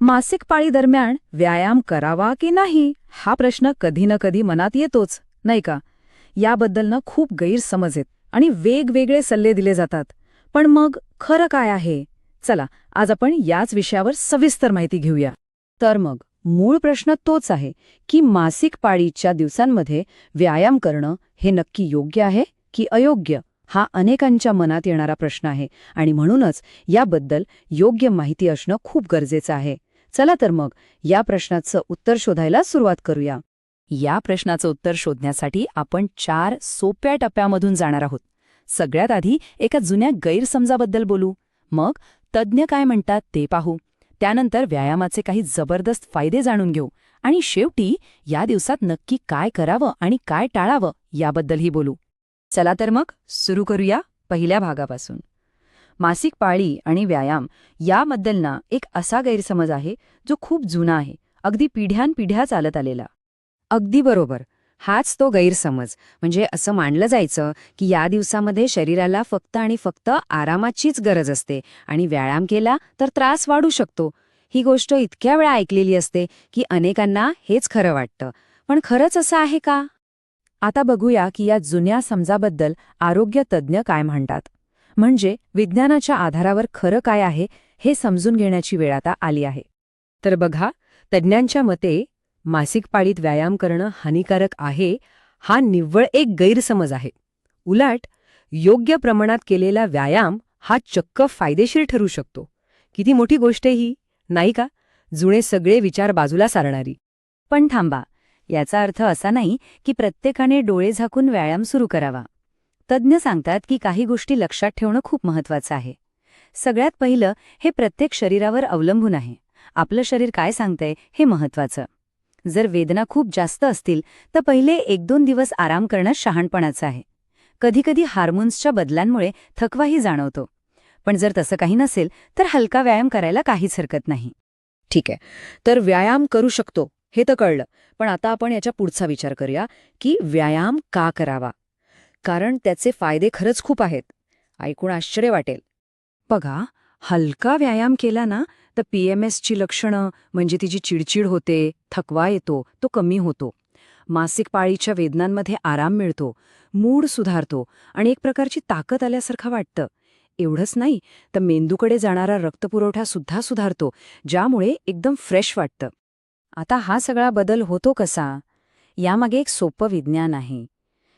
मासिक पाळी दरम्यान व्यायाम करावा की नाही हा प्रश्न कधी ना कधी मनात येतोच, नाही का? याबद्दल ना खूप गैरसमज आहेत आणि वेगवेगळे सल्ले दिले जातात. पण मग खरं काय आहे? चला, आज आपण याच विषयावर सविस्तर माहिती घेऊया. तर मग मूळ प्रश्न तोच आहे की मासिक पाळीच्या दिवसांमध्ये व्यायाम करणं हे नक्की योग्य आहे की अयोग्य? हा अनेकांच्या मनात येणारा प्रश्न आहे आणि म्हणूनच याबद्दल योग्य माहिती असणं खूप गरजेचं आहे. चला तर मग या प्रश्नाचं उत्तर शोधायला सुरुवात करूया. या प्रश्नाचं उत्तर शोधण्यासाठी आपण 4 सोप्या टप्प्यामधून जाणार आहोत. सगळ्यात आधी एका जुन्या गैरसमजाबद्दल बोलू, मग तज्ज्ञ काय म्हणतात ते पाहू, त्यानंतर व्यायामाचे काही जबरदस्त फायदे जाणून घेऊ आणि शेवटी या दिवसात नक्की काय करावं आणि काय टाळावं याबद्दलही बोलू. चला तर मग सुरू करूया पहिल्या भागापासून. मासिक पाळी आणि व्यायाम याबद्दल ना एक असा गैरसमज आहे जो खूप जुना आहे, अगदी पिढ्यानपिढ्या चालत आलेला. अगदी बरोबर, हाच तो गैरसमज. म्हणजे असं मानलं जायचं की या दिवसामध्ये शरीराला फक्त आणि फक्त आरामाचीच गरज असते आणि व्यायाम केला तर त्रास वाढू शकतो. ही गोष्ट इतक्या वेळा ऐकलेली असते की अनेकांना हेच खरं वाटतं. पण खरंच असं आहे का? आता बघूया की या जुन्या समजाबद्दल आरोग्य तज्ज्ञ काय म्हणतात. म्हणजे विज्ञानाच्या आधारावर खरं काय आहे हे समजून घेण्याची वेळ आता आली आहे. तर बघा, तज्ज्ञांच्या मते मासिक पाळीत व्यायाम करणं हानिकारक आहे हा निव्वळ एक गैरसमज आहे. उलट योग्य प्रमाणात केलेला व्यायाम हा चक्क फायदेशीर ठरू शकतो. किती मोठी गोष्ट आहे ही, नाही का? जुने सगळे विचार बाजूला सारणारी. पण थांबा, याचा अर्थ असा नाही की प्रत्येकाने डोळे झाकून व्यायाम सुरू करावा. तज्ज्ञ सांगतात की काही गोष्टी लक्षात ठेवणं खूप महत्त्वाचं आहे. सगळ्यात पहिलं, हे प्रत्येक शरीरावर अवलंबून आहे. आपलं शरीर काय सांगतंय हे महत्त्वाचं. जर वेदना खूप जास्त असतील तर पहिले 1-2 दिवस आराम करणं शहाणपणाचं आहे. कधीकधी हार्मोन्सच्या बदलांमुळे थकवाही जाणवतो. पण जर तसं काही नसेल तर हलका व्यायाम करायला काहीच हरकत नाही. ठीक आहे, तर व्यायाम करू शकतो हे तर कळलं. पण आता आपण याच्या पुढचा विचार करूया की व्यायाम का करावा, कारण त्याचे फायदे खरंच खूप आहेत. ऐकून आश्चर्य वाटेल. बघा, हलका व्यायाम केला ना तर PMSची लक्षणं, म्हणजे तिची चिडचिड होते, थकवा येतो, तो कमी होतो. मासिक पाळीच्या वेदनांमध्ये आराम मिळतो, मूड सुधारतो आणि एक प्रकारची ताकद आल्यासारखं वाटतं. एवढंच नाही तर मेंदूकडे जाणारा रक्तपुरवठा सुद्धा सुधारतो, ज्यामुळे एकदम फ्रेश वाटतं. आता हा सगळा बदल होतो कसा? यामागे एक सोपं विज्ञान आहे.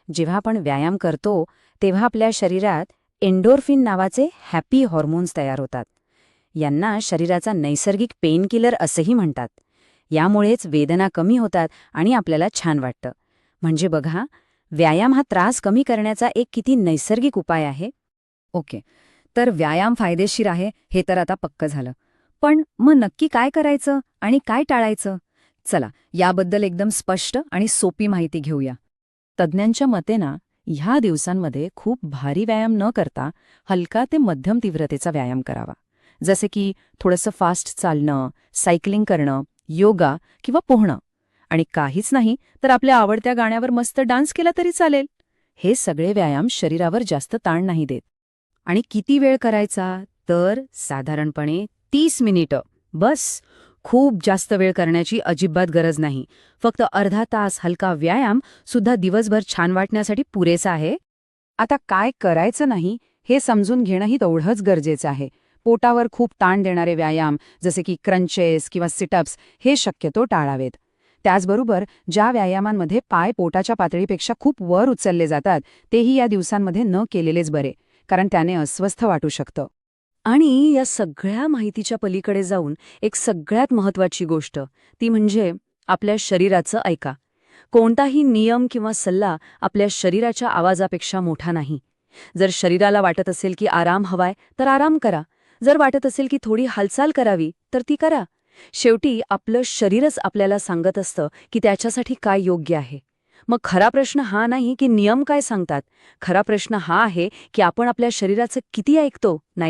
जेव्हा आपण व्यायाम करतो तेव्हा आपल्या शरीरात एंडोर्फिन नावाचे हॅपी हॉर्मोन्स तयार होतात. यांना शरीराचा नैसर्गिक पेन किलर असेही म्हणतात. यामुळेच वेदना कमी होतात आणि आपल्याला छान वाटतं. म्हणजे बघा, व्यायाम हा त्रास कमी करण्याचा एक किती नैसर्गिक उपाय आहे. ओके, तर व्यायाम फायदेशीर आहे हे तर आता पक्कं झालं. पण मग नक्की काय करायचं आणि काय टाळायचं? चला, याबद्दल एकदम स्पष्ट आणि सोपी माहिती घेऊया. तज्ज्ञांच्या मते ना, ह्या दिवसांमध्ये खूप भारी व्यायाम न करता हलका ते मध्यम तीव्रतेचा व्यायाम करावा. जसे की थोडंसं फास्ट चालणं, सायकलिंग करणं, योगा किंवा पोहणं. आणि काहीच नाही तर आपल्या आवडत्या गाण्यावर मस्त डान्स केला तरी चालेल. हे सगळे व्यायाम शरीरावर जास्त ताण नाही देत. आणि किती वेळ करायचा? तर साधारणपणे 30 मिनिटं बस. खूप जास्त वेळ करण्याची अजिबात गरज नाही. फक्त अर्धा तास हलका व्यायाम सुद्धा दिवसभर छान वाटण्यासाठी पुरेसा आहे. आता काय करायचं नाही हे समजून घेणंही तेवढंच गरजेचं आहे. पोटावर खूप ताण देणारे व्यायाम जसे की क्रंचेस किंवा सिटअप्स हे शक्यतो टाळावेत. त्याचबरोबर ज्या व्यायामांमध्ये पाय पोटाच्या पातळीपेक्षा खूप वर उचलले जातात तेही या दिवसांमध्ये न केलेलेच बरे, कारण त्याने अस्वस्थ वाटू शकतं. आणि या सगळ्या माहितीच्या पलीकडे जाऊन एक सगळ्यात महत्त्वाची गोष्ट, ती म्हणजे आपल्या शरीराचं ऐका. कोणताही नियम किंवा सल्ला आपल्या शरीराच्या आवाजापेक्षा मोठा नाही. जर शरीराला वाटत असेल की आराम हवाय तर आराम करा. जर वाटत असेल की थोडी हालचाल करावी तर ती करा. शेवटी आपलं शरीरच आपल्याला सांगत असतं की त्याच्यासाठी काय योग्य आहे. मग खरा प्रश्न हा नाही की नियम काय सांगतात. खरा प्रश्न हा आहे की आपण आपल्या शरीराचं किती ऐकतो, नाही